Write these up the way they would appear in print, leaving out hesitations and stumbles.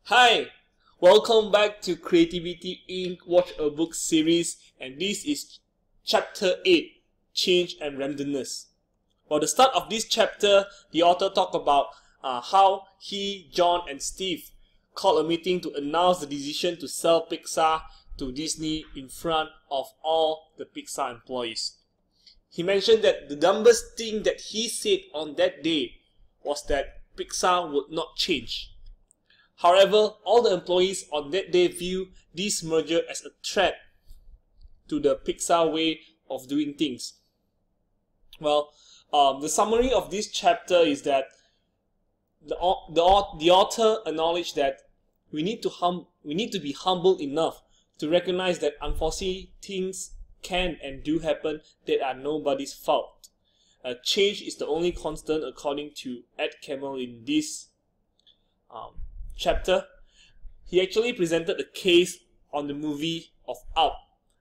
Hi, welcome back to Creativity Inc. Watch a Book series, and this is Chapter 8, Change and Randomness. For the start of this chapter, the author talked about how he, John, and Steve called a meeting to announce the decision to sell Pixar to Disney in front of all the Pixar employees. He mentioned that the dumbest thing that he said on that day was that Pixar would not change. However, all the employees on that day view this merger as a threat to the Pixar way of doing things. Well, the summary of this chapter is that the author acknowledged that we need to be humble enough to recognize that unforeseen things can and do happen that are nobody's fault. Change is the only constant, according to Catmull in this chapter. He actually presented a case on the movie of Up.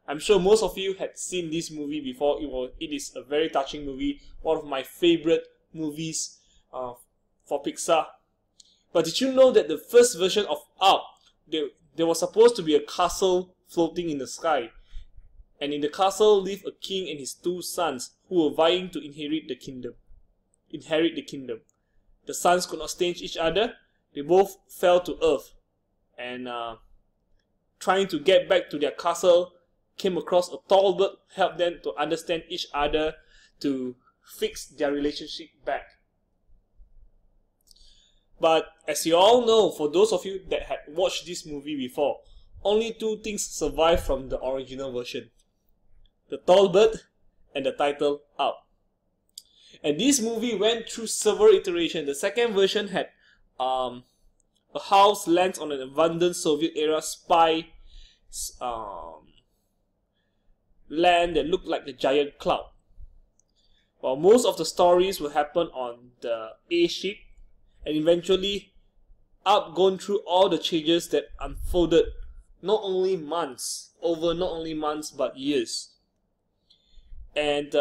I'm sure most of you had seen this movie before. It is a very touching movie, one of my favorite movies for Pixar. But did you know that the first version of Up, there was supposed to be a castle floating in the sky, and in the castle lived a king and his two sons who were vying to inherit the kingdom. The sons could not stand each other. They both fell to earth, and trying to get back to their castle, came across a tall bird, helped them to understand each other to fix their relationship back. But as you all know, for those of you that had watched this movie before, only two things survived from the original version: the tall bird and the title Up. And this movie went through several iterations. The second version had a house lands on an abandoned Soviet-era spy land that looked like the giant cloud. While most of the stories will happen on the A ship, and eventually Up gone through all the changes that unfolded not only months but years. And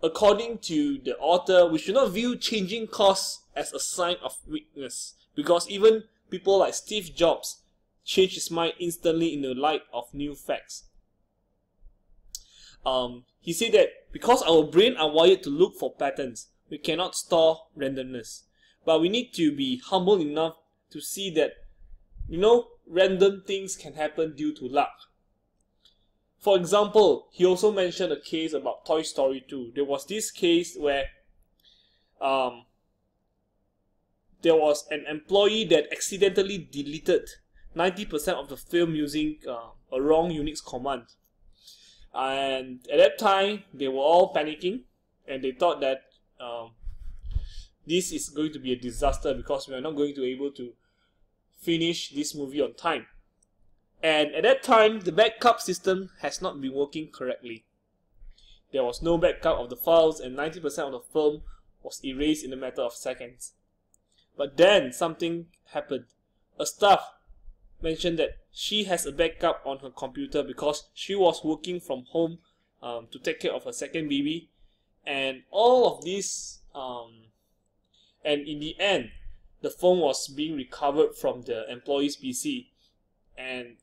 according to the author, we should not view changing course as a sign of weakness, because even people like Steve Jobs changed his mind instantly in the light of new facts. He said that because our brain are wired to look for patterns, we cannot store randomness. But we need to be humble enough to see that, random things can happen due to luck. For example, he also mentioned a case about Toy Story 2. There was this case where there was an employee that accidentally deleted 90% of the film using a wrong Unix command. And at that time, they were all panicking, and they thought that this is going to be a disaster because we are not going to be able to finish this movie on time. And at that time, the backup system has not been working correctly. There was no backup of the files, and 90% of the film was erased in a matter of seconds. But then something happened. A staff mentioned that she has a backup on her computer because she was working from home to take care of her second baby, and all of this, and in the end, the phone was being recovered from the employee's PC. And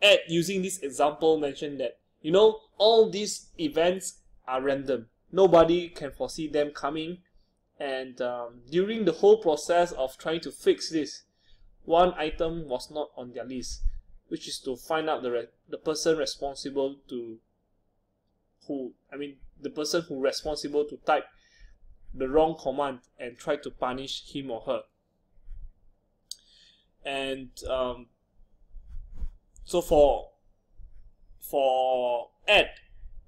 Ed, using this example, mentioned that, all these events are random. Nobody can foresee them coming. And during the whole process of trying to fix this, one item was not on their list, which is to find out the person responsible to type the wrong command and try to punish him or her. And so for Ed,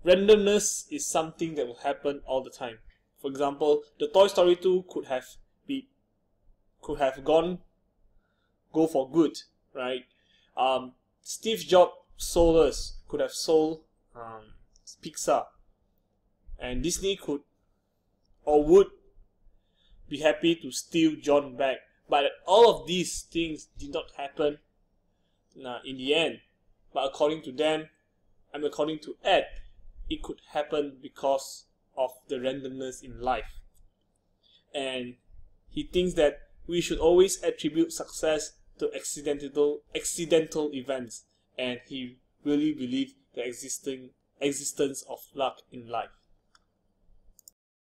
randomness is something that will happen all the time. For example, the Toy Story 2 could have go for good, right? Steve Jobs could have sold Pixar, and Disney could or would be happy to steal John back. But all of these things did not happen in the end. But according to them, and according to Ed, it could happen because of the randomness in life. And he thinks that we should always attribute success to accidental events, and he really believed the existence of luck in life.